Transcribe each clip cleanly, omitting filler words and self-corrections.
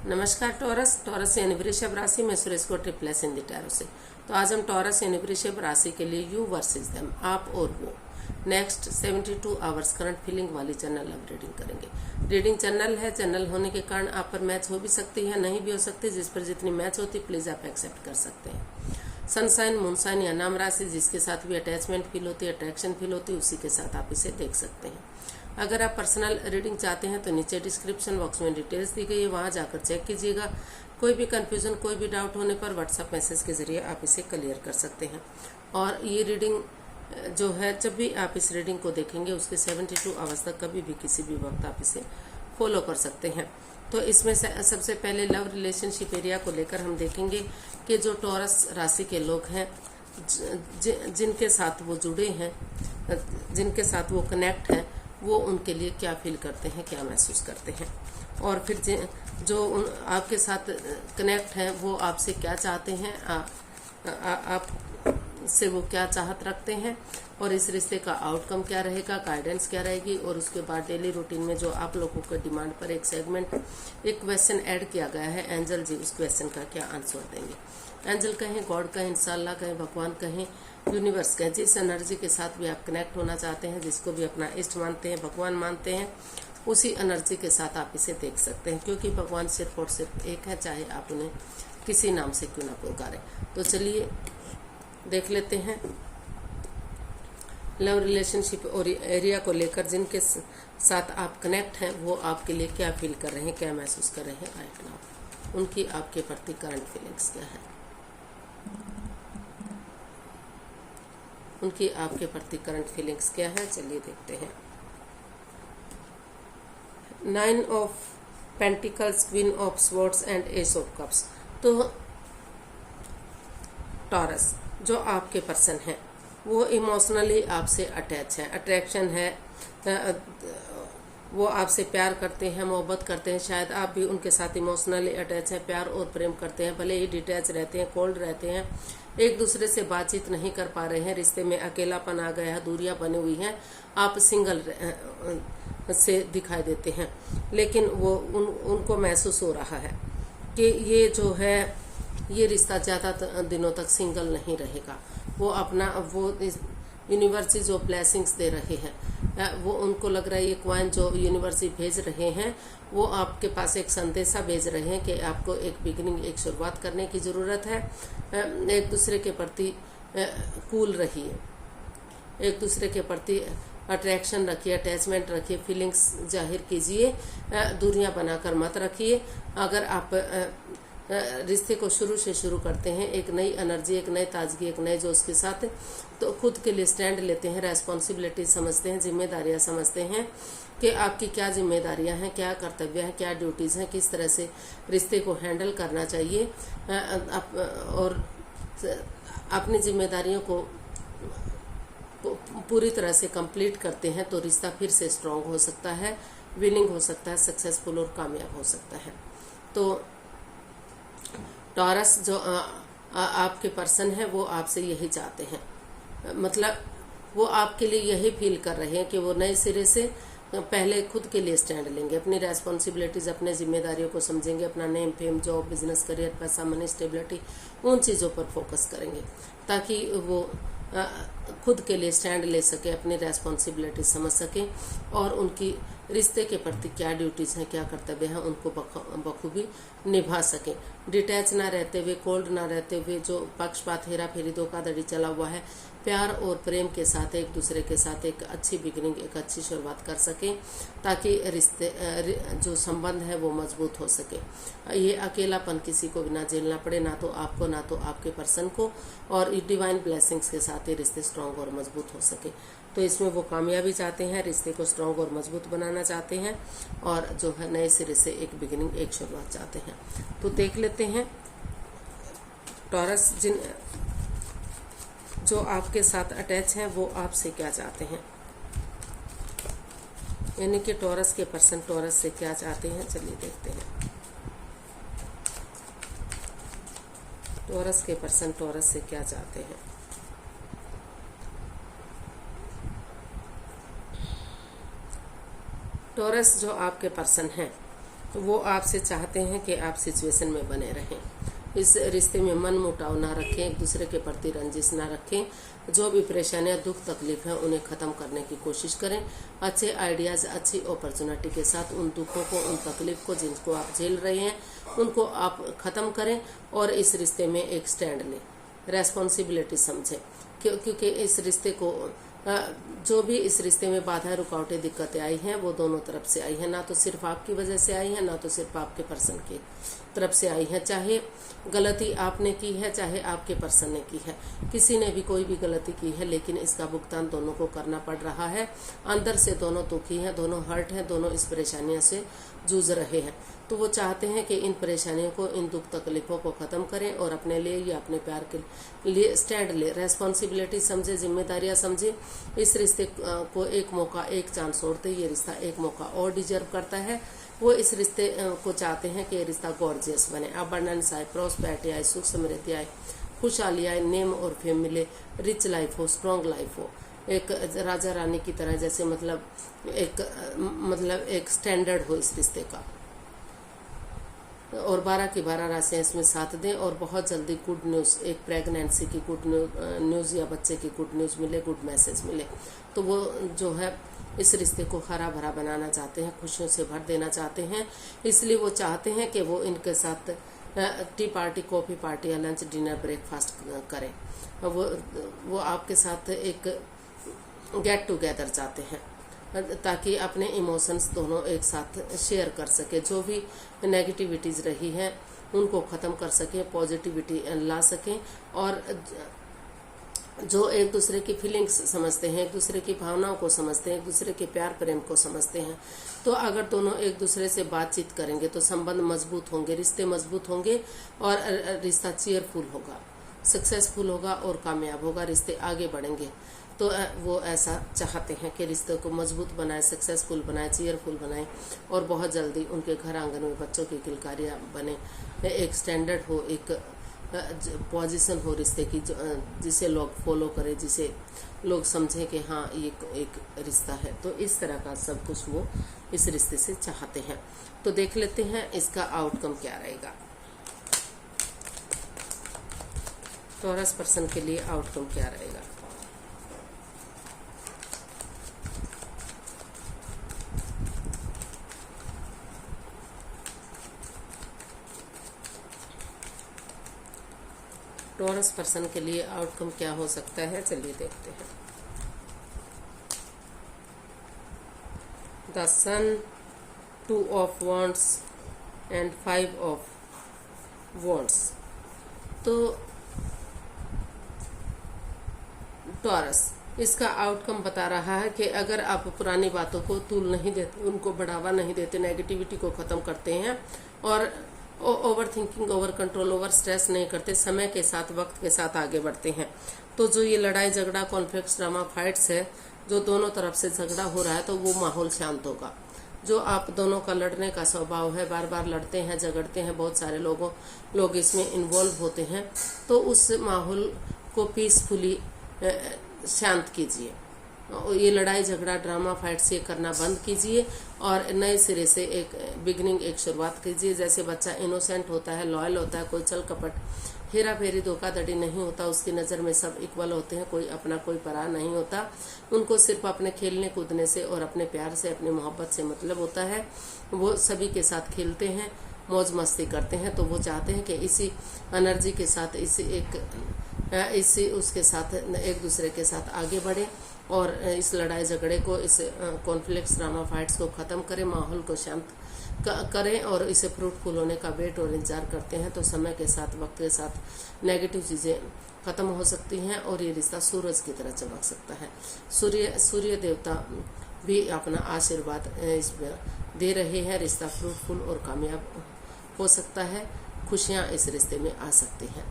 नमस्कार टॉरस यानी वृषभ राशि में सुरेश को ट्रिप्लेस इन द टैरो से। तो आज हम टॉरस यानी वृषभ राशि के लिए यू वर्सेस देम, आप और वो, नेक्स्ट 72 आवर्स करंट फीलिंग वाली जनरल लव रीडिंग करेंगे। रीडिंग जनरल है, जनरल होने के कारण आप पर मैच हो भी सकती है, नहीं भी हो सकती। जिस पर जितनी मैच होती प्लीज आप एक्सेप्ट कर सकते हैं। सनसाइन, मूनसाइन या नाम राशि जिसके साथ भी अटैचमेंट फील होती है, अट्रैक्शन फील होती है, उसी के साथ आप इसे देख सकते हैं। अगर आप पर्सनल रीडिंग चाहते हैं तो नीचे डिस्क्रिप्शन बॉक्स में डिटेल्स दी गई है, वहां जाकर चेक कीजिएगा। कोई भी कंफ्यूजन, कोई भी डाउट होने पर व्हाट्सएप मैसेज के जरिए आप इसे क्लियर कर सकते हैं। और ये रीडिंग जो है, जब भी आप इस रीडिंग को देखेंगे उसके 72 आवर्स तक कभी भी किसी भी वक्त आप इसे फॉलो कर सकते हैं। तो इसमें सबसे पहले लव रिलेशनशिप एरिया को लेकर हम देखेंगे कि जो टॉरस राशि के लोग हैं, जिनके साथ वो जुड़े हैं, जिनके साथ वो कनेक्ट हैं, वो उनके लिए क्या फील करते हैं, क्या महसूस करते हैं। और फिर जो आपके साथ कनेक्ट हैं वो आपसे क्या चाहते हैं, आप से वो क्या चाहत रखते हैं, और इस रिश्ते का आउटकम क्या रहेगा, गाइडेंस क्या रहेगी। और उसके बाद डेली रूटीन में जो आप लोगों के डिमांड पर एक सेगमेंट, एक क्वेश्चन ऐड किया गया है, एंजल जी उस क्वेश्चन का क्या आंसर देंगे। एंजल कहें, गॉड कहें, इंशाल्लाह कहें, भगवान कहें, यूनिवर्स कहें, जिस एनर्जी के साथ भी आप कनेक्ट होना चाहते हैं, जिसको भी अपना इष्ट मानते हैं, भगवान मानते हैं, उसी एनर्जी के साथ आप इसे देख सकते हैं। क्योंकि भगवान सिर्फ और सिर्फ एक है, चाहे आप उन्हें किसी नाम से क्यों ना पुकारें। तो चलिए देख लेते हैं लव रिलेशनशिप और एरिया को लेकर जिनके साथ आप कनेक्ट हैं वो आपके लिए क्या फील कर रहे हैं, क्या महसूस कर रहे हैं राइट नाउ। उनकी आपके प्रति करंट फीलिंग्स क्या है, उनकी आपके प्रति करंट फीलिंग्स क्या है, चलिए देखते हैं। 9 of pentacles, queen of swords and S of cups. तो टॉरस जो आपके पर्सन है वो इमोशनली आपसे अटैच है, अट्रैक्शन है, वो आपसे प्यार करते हैं, मोहब्बत करते हैं। शायद आप भी उनके साथ इमोशनली अटैच हैं, प्यार और प्रेम करते हैं। भले ही डिटैच रहते हैं, कोल्ड रहते हैं, एक दूसरे से बातचीत नहीं कर पा रहे हैं, रिश्ते में अकेलापन आ गया है, दूरियां बनी हुई हैं, आप सिंगल से दिखाई देते हैं। लेकिन वो उनको महसूस हो रहा है कि ये जो है, ये रिश्ता ज़्यादा दिनों तक सिंगल नहीं रहेगा। वो अपना वो यूनिवर्स जो ब्लेसिंग्स दे रहे हैं, वो उनको लग रहा है, ये क्वाइन जो यूनिवर्स भेज रहे हैं वो आपके पास एक संदेशा भेज रहे हैं कि आपको एक बिगिनिंग, एक शुरुआत करने की ज़रूरत है। एक दूसरे के प्रति कूल रहिए, एक दूसरे के प्रति अट्रैक्शन रखिए, अटैचमेंट रखिए, फीलिंग्स जाहिर कीजिए, दूरियां बनाकर मत रखिए। अगर आप रिश्ते को शुरू से शुरू करते हैं एक नई एनर्जी, एक नई ताजगी, एक नए जोश के साथ, तो खुद के लिए स्टैंड लेते हैं, रेस्पॉन्सिबिलिटी समझते हैं, जिम्मेदारियां समझते हैं कि आपकी क्या जिम्मेदारियां हैं, क्या कर्तव्य हैं, क्या ड्यूटीज़ हैं, किस तरह से रिश्ते को हैंडल करना चाहिए। और अपनी जिम्मेदारियों को पूरी तरह से कंप्लीट करते हैं तो रिश्ता फिर से स्ट्रांग हो सकता है, विनिंग हो सकता है, सक्सेसफुल और कामयाब हो सकता है। तो टॉरस जो आपके पर्सन है वो आपसे यही चाहते हैं, मतलब वो आपके लिए यही फील कर रहे हैं कि वो नए सिरे से पहले खुद के लिए स्टैंड लेंगे, अपनी रेस्पॉन्सिबिलिटीज, अपने जिम्मेदारियों को समझेंगे, अपना name, fame, job, business, career, पैसा, मनी, स्टेबिलिटी, उन चीज़ों पर फोकस करेंगे ताकि वो खुद के लिए स्टैंड ले सके, अपनी रेस्पॉन्सिबिलिटी समझ सके और उनकी रिश्ते के प्रति क्या ड्यूटीज़ हैं, क्या कर्तव्य हैं, उनको बखूबी निभा सकें। डिटैच ना रहते हुए, कोल्ड ना रहते हुए, जो पक्षपात, हेरा फेरी, धोखाधड़ी चला हुआ है, प्यार और प्रेम के साथ एक दूसरे के साथ एक अच्छी बिगिनिंग, एक अच्छी शुरुआत कर सकें ताकि रिश्ते जो संबंध है वो मजबूत हो सके। ये अकेलापन किसी को भी ना झेलना पड़े, ना तो आपको ना तो आपके पर्सन को, और डिवाइन ब्लेसिंग्स के साथ ये रिश्ते स्ट्रांग और मजबूत हो सके। तो इसमें वो कामयाबी चाहते हैं, रिश्ते को स्ट्रांग और मजबूत बनाना चाहते हैं, और जो है नए सिरे से एक बिगिनिंग, एक शुरुआत चाहते हैं। तो देख लेते हैं टॉरस जो आपके साथ अटैच हैं वो आपसे क्या चाहते हैं, यानी कि टॉरस के पर्सन टॉरस से क्या चाहते हैं। चलिए देखते हैं टॉरस के पर्सन टॉरस से क्या चाहते हैं। टॉरस जो आपके पर्सन हैं वो आपसे चाहते हैं कि आप सिचुएशन में बने रहें। इस रिश्ते में मन मुटाव ना रखें, एक दूसरे के प्रति रंजिश ना रखें। जो भी परेशानियां, दुख तकलीफ हैं, उन्हें ख़त्म करने की कोशिश करें। अच्छे आइडियाज़, अच्छी अपॉर्चुनिटी के साथ उन दुखों को, उन तकलीफ को जिनको आप झेल रहे हैं, उनको आप ख़त्म करें और इस रिश्ते में एक स्टैंड लें, रेस्पॉन्सिबिलिटी समझें। क्योंकि इस रिश्ते को जो भी इस रिश्ते में बाधाएं, रुकावटें, दिक्कतें आई हैं, वो दोनों तरफ से आई हैं। ना तो सिर्फ आपकी वजह से आई है, ना तो सिर्फ आपके पर्सन की तरफ से आई है। चाहे गलती आपने की है, चाहे आपके पर्सन ने की है, किसी ने भी कोई भी गलती की है, लेकिन इसका भुगतान दोनों को करना पड़ रहा है। अंदर से दोनों दुखी हैं, दोनों हर्ट हैं, दोनों इस परेशानियों से जूझ रहे हैं। तो वो चाहते हैं कि इन परेशानियों को, इन दुख तकलीफों को ख़त्म करें और अपने लिए या अपने प्यार के लिए स्टैंड ले, रेस्पॉन्सिबिलिटी समझे, जिम्मेदारियां समझे। इस रिश्ते को एक मौका, एक चांस और दे। ये रिश्ता एक मौका और डिजर्व करता है। वो इस रिश्ते को चाहते हैं कि ये रिश्ता गॉर्जियस बने, अबंडेंस आए, प्रॉस्पेरिटी आए, सुख समृद्धि आए, खुशहाली आए, नेम और फेम मिले, रिच लाइफ हो, स्ट्रॉन्ग लाइफ हो, एक राजा रानी की तरह, जैसे मतलब एक स्टैंडर्ड हो इस रिश्ते का। और 12 की 12 राशियां इसमें साथ दें और बहुत जल्दी गुड न्यूज़, एक प्रेगनेंसी की गुड न्यूज़ या बच्चे की गुड न्यूज़ मिले, गुड मैसेज मिले। तो वो जो है इस रिश्ते को हरा भरा बनाना चाहते हैं, खुशियों से भर देना चाहते हैं। इसलिए वो चाहते हैं कि वो इनके साथ टी पार्टी, कॉफ़ी पार्टी या लंच, डिनर, ब्रेकफास्ट करें। वो आपके साथ एक गेट टुगेदर चाहते हैं ताकि अपने इमोशंस दोनों एक साथ शेयर कर सके। जो भी नेगेटिविटीज़ रही है उनको ख़त्म कर सकें, पॉजिटिविटी ला सकें और जो एक दूसरे की फीलिंग्स समझते हैं, एक दूसरे की भावनाओं को समझते हैं, एक दूसरे के प्यार प्रेम को समझते हैं। तो अगर दोनों एक दूसरे से बातचीत करेंगे तो संबंध मजबूत होंगे, रिश्ते मजबूत होंगे और रिश्ता चीयरफुल होगा, सक्सेसफुल होगा और कामयाब होगा, रिश्ते आगे बढ़ेंगे। तो वो ऐसा चाहते हैं कि रिश्ते को मजबूत बनाए, सक्सेसफुल बनाए, चीयरफुल बनाए और बहुत जल्दी उनके घर आंगन में बच्चों की किलकारियाँ बने, एक स्टैंडर्ड हो, एक पोजीशन हो रिश्ते की, जिसे लोग फॉलो करें, जिसे लोग समझें कि हाँ ये एक रिश्ता है। तो इस तरह का सब कुछ वो इस रिश्ते से चाहते हैं। तो देख लेते हैं इसका आउटकम क्या रहेगा। टॉरस पर्सन के लिए आउटकम क्या रहेगा। टॉरस पर्सन के लिए आउटकम क्या हो सकता है, चलिए देखते हैं। The sun, 2 of wands and 5 of wands. तो टॉरस इसका आउटकम बता रहा है कि अगर आप पुरानी बातों को तूल नहीं देते, उनको बढ़ावा नहीं देते, नेगेटिविटी को ख़त्म करते हैं और over thinking, over control, over stress नहीं करते, समय के साथ, वक्त के साथ आगे बढ़ते हैं, तो जो ये लड़ाई झगड़ा, कॉन्फ्लिक्ट्स, ड्रामा, फाइट्स है, जो दोनों तरफ से झगड़ा हो रहा है, तो वो माहौल शांत होगा। जो आप दोनों का लड़ने का स्वभाव है, बार बार लड़ते हैं, झगड़ते हैं, बहुत सारे लोग इसमें इन्वॉल्व होते हैं, तो उस माहौल को पीसफुली शांत कीजिए। ये लड़ाई झगड़ा, ड्रामा, फाइट्स ये करना बंद कीजिए और नए सिरे से एक बिगनिंग, एक शुरुआत कीजिए। जैसे बच्चा इनोसेंट होता है, लॉयल होता है, कोई छल कपट, हेरा फेरी, धोखाधड़ी नहीं होता, उसकी नज़र में सब इक्वल होते हैं, कोई अपना कोई पराया नहीं होता। उनको सिर्फ अपने खेलने कूदने से और अपने प्यार से, अपनी मोहब्बत से मतलब होता है। वो सभी के साथ खेलते हैं, मौज मस्ती करते हैं। तो वो चाहते हैं कि इसी एनर्जी के साथ, इसी उसके साथ एक दूसरे के साथ आगे बढ़े और इस लड़ाई झगड़े को, इस कॉन्फ्लिक्ट्स, ड्रामा, फाइट्स को ख़त्म करें, माहौल को शांत करें और इसे फ्रूटफुल होने का वेट और इंतजार करते हैं। तो समय के साथ, वक्त के साथ नेगेटिव चीज़ें ख़त्म हो सकती हैं और ये रिश्ता सूरज की तरह चमक सकता है। सूर्य देवता भी अपना आशीर्वाद इसमें दे रहे हैं। रिश्ता फ्रूटफुल और कामयाब हो सकता है, खुशियाँ इस रिश्ते में आ सकती हैं।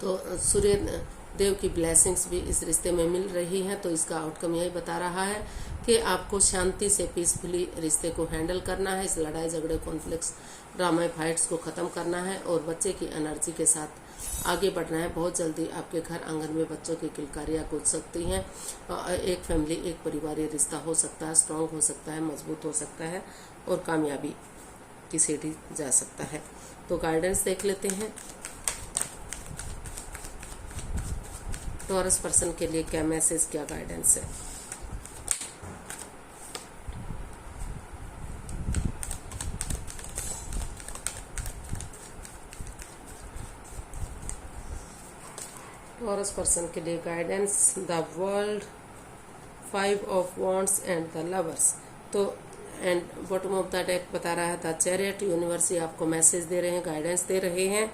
तो सूर्य देव की ब्लेसिंग्स भी इस रिश्ते में मिल रही हैं। तो इसका आउटकम यही बता रहा है कि आपको शांति से, पीसफुली रिश्ते को हैंडल करना है, इस लड़ाई झगड़े, कॉन्फ्लिक्ट्स, ड्रामा, फाइट्स को ख़त्म करना है और बच्चे की एनर्जी के साथ आगे बढ़ना है। बहुत जल्दी आपके घर आंगन में बच्चों की किलकारियाँ गूंज सकती हैं। एक फैमिली, एक परिवार, ये रिश्ता हो सकता है, स्ट्रांग हो सकता है, मजबूत हो सकता है और कामयाबी की सीढ़ी जा सकता है। तो गाइडेंस देख लेते हैं। टॉरस पर्सन के लिए क्या मैसेज, क्या गाइडेंस है। टॉरस पर्सन के लिए guidance, the world, 5 of wands and the lovers. तो and bottom of the deck बता रहा था चैरियट। यूनिवर्स आपको मैसेज दे रहे हैं, गाइडेंस दे रहे हैं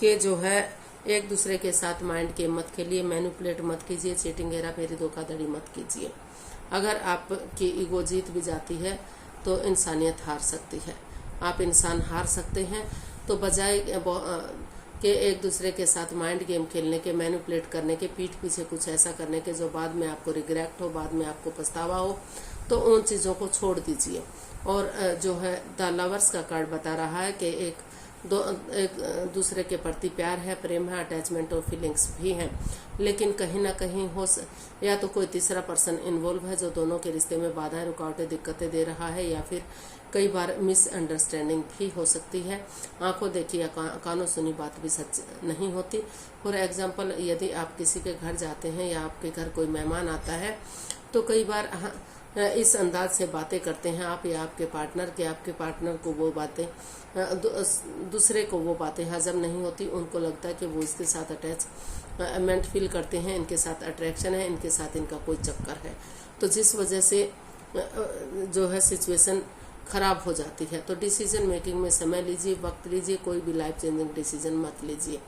कि जो है एक दूसरे के साथ माइंड गेम मत खेलिए, मैनिपुलेट मत कीजिए, चीटिंग, हेरा फेरी, धोखाधड़ी मत कीजिए। अगर आपकी ईगो जीत भी जाती है तो इंसानियत हार सकती है। आप इंसान हार सकते हैं। तो बजाय कि एक दूसरे के साथ माइंड गेम खेलने के, मैनिपुलेट करने के, पीठ पीछे कुछ ऐसा करने के जो बाद में आपको रिग्रेट हो, बाद में आपको पछतावा हो, तो उन चीज़ों को छोड़ दीजिए। और जो है द लवर्स का कार्ड बता रहा है कि एक दूसरे के प्रति प्यार है, प्रेम है, अटैचमेंट और फीलिंग्स भी हैं, लेकिन कहीं ना कहीं या तो कोई तीसरा पर्सन इन्वॉल्व है जो दोनों के रिश्ते में बाधाएं, रुकावटें, दिक्कतें दे रहा है, या फिर कई बार मिसअंडरस्टैंडिंग भी हो सकती है। आंखों देखी या कानों सुनी बात भी सच नहीं होती। फॉर एग्जाम्पल, यदि आप किसी के घर जाते हैं या आपके घर कोई मेहमान आता है तो कई बार इस अंदाज से बातें करते हैं आप या आपके पार्टनर को वो बातें दूसरे को वो बातें हजम नहीं होती। उनको लगता है कि वो इसके साथ अटैचमेंट फील करते हैं, इनके साथ अट्रैक्शन है, इनके साथ इनका कोई चक्कर है। तो जिस वजह से जो है सिचुएशन खराब हो जाती है। तो डिसीजन मेकिंग में समय लीजिए, वक्त लीजिए, कोई भी लाइफ चेंजिंग डिसीजन मत लीजिए।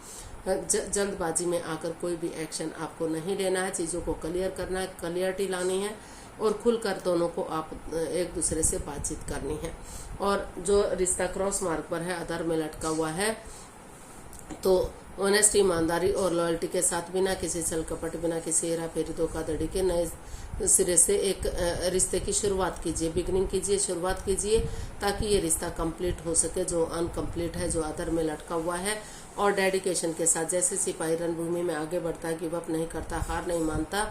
जल्दबाजी में आकर कोई भी एक्शन आपको नहीं लेना है। चीज़ों को क्लियर करना है, क्लियरिटी लानी है और खुलकर दोनों को आप एक दूसरे से बातचीत करनी है। और जो रिश्ता क्रॉस मार्ग पर है, अधर में लटका हुआ है, तो ऑनेस्टी, ईमानदारी और लॉयल्टी के साथ, बिना किसी छल कपट, बिना किसी हेरा फेरी, धोखाधड़ी के नए सिरे से एक रिश्ते की शुरुआत कीजिए, बिगनिंग कीजिए, शुरुआत कीजिए, ताकि ये रिश्ता कंप्लीट हो सके जो अनकम्प्लीट है, जो अधर में लटका हुआ है। और डेडिकेशन के साथ, जैसे सिपाही रणभूमि में आगे बढ़ता है, गिव अप नहीं करता, हार नहीं मानता,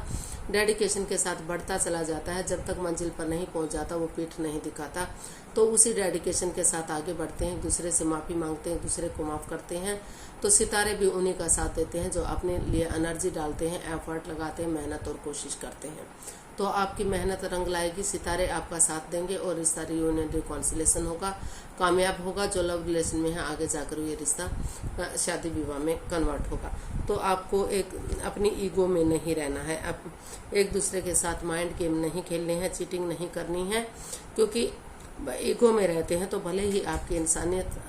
डेडिकेशन के साथ बढ़ता चला जाता है, जब तक मंजिल पर नहीं पहुंच जाता वो पीठ नहीं दिखाता। तो उसी डेडिकेशन के साथ आगे बढ़ते हैं, एक दूसरे से माफ़ी मांगते हैं, एक दूसरे को माफ़ करते हैं। तो सितारे भी उन्हीं का साथ देते हैं जो अपने लिए एनर्जी डालते हैं, एफर्ट लगाते हैं, मेहनत और कोशिश करते हैं। तो आपकी मेहनत रंग लाएगी, सितारे आपका साथ देंगे और रिश्ता रियूनियन, रिकॉन्सिलेशन होगा, कामयाब होगा। जो लव रिलेशन में है आगे जाकर ये रिश्ता शादी विवाह में कन्वर्ट होगा। तो आपको एक अपनी ईगो में नहीं रहना है, अब एक दूसरे के साथ माइंड गेम नहीं खेलने हैं, चीटिंग नहीं करनी है, क्योंकि ईगो में रहते हैं तो भले ही आपकी इंसानियत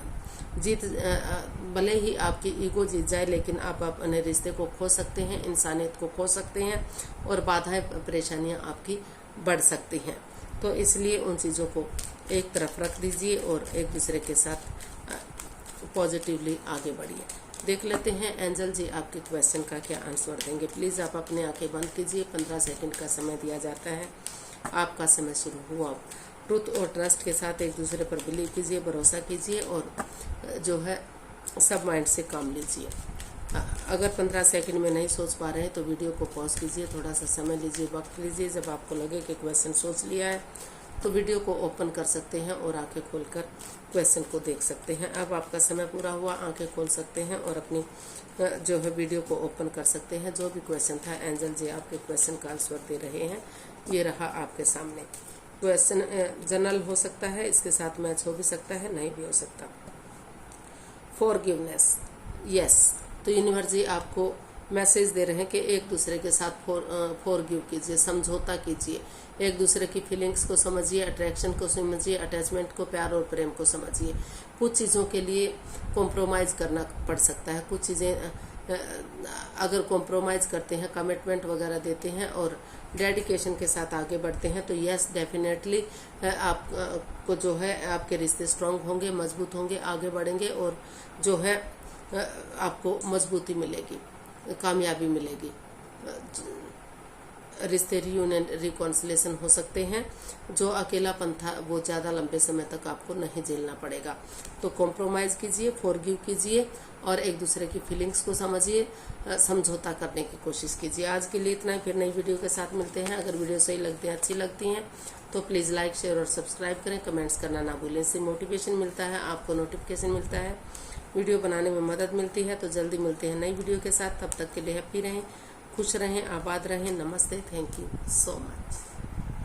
भले ही आपकी ईगो जीत जाए, लेकिन आप अपने रिश्ते को खो सकते हैं, इंसानियत को खो सकते हैं और बाधाएं, परेशानियां आपकी बढ़ सकती हैं। तो इसलिए उन चीज़ों को एक तरफ रख दीजिए और एक दूसरे के साथ पॉजिटिवली आगे बढ़िए। देख लेते हैं एंजल जी आपके क्वेश्चन का क्या आंसर देंगे। प्लीज़ आप अपनी आंखें बंद कीजिए, 15 सेकंड का समय दिया जाता है। आपका समय शुरू हुआ। ट्रुथ और ट्रस्ट के साथ एक दूसरे पर बिलीव कीजिए, भरोसा कीजिए और जो है सब माइंड से काम लीजिए। अगर 15 सेकंड में नहीं सोच पा रहे हैं तो वीडियो को पॉज कीजिए, थोड़ा सा समय लीजिए, वक्त लीजिए। जब आपको लगे कि क्वेश्चन सोच लिया है तो वीडियो को ओपन कर सकते हैं और आंखें खोलकर क्वेश्चन को देख सकते हैं। अब आपका समय पूरा हुआ, आंखें खोल सकते हैं और अपनी जो है वीडियो को ओपन कर सकते हैं। जो भी क्वेश्चन था एंजल जी आपके क्वेश्चन का आंसर दे रहे हैं, ये रहा आपके सामने। क्वेश्चन जनरल हो सकता है, इसके साथ मैच हो भी सकता है, नहीं भी हो सकता। Forgiveness, yes. तो यूनिवर्स जी आपको मैसेज दे रहे हैं कि एक दूसरे के साथ फॉरगिव कीजिए, समझौता कीजिए, एक दूसरे की फीलिंग्स को समझिए, अट्रैक्शन को समझिए, अटैचमेंट को, प्यार और प्रेम को समझिए। कुछ चीज़ों के लिए कॉम्प्रोमाइज़ करना पड़ सकता है। कुछ चीज़ें अगर कॉम्प्रोमाइज़ करते हैं, कमिटमेंट वगैरह देते हैं और डेडिकेशन के साथ आगे बढ़ते हैं तो यस डेफिनेटली आपको जो है आपके रिश्ते स्ट्रांग होंगे, मजबूत होंगे, आगे बढ़ेंगे और जो है आपको मजबूती मिलेगी, कामयाबी मिलेगी। रिश्ते रियूनियन रिकॉन्सिलेशन हो सकते हैं। जो अकेलापन था वो ज़्यादा लंबे समय तक आपको नहीं झेलना पड़ेगा। तो कॉम्प्रोमाइज़ कीजिए, फॉरगिव कीजिए और एक दूसरे की फीलिंग्स को समझिए, समझौता करने की कोशिश कीजिए। आज के लिए इतना ही, फिर नई वीडियो के साथ मिलते हैं। अगर वीडियो सही लगती है, अच्छी लगती हैं तो प्लीज़ लाइक, शेयर और सब्सक्राइब करें। कमेंट्स करना ना भूलें, इससे मोटिवेशन मिलता है, आपको नोटिफिकेशन मिलता है, वीडियो बनाने में मदद मिलती है। तो जल्दी मिलते हैं नई वीडियो के साथ। तब तक के लिए हैप्पी रहें, खुश रहें, आबाद रहें। नमस्ते, थैंक यू सो मच।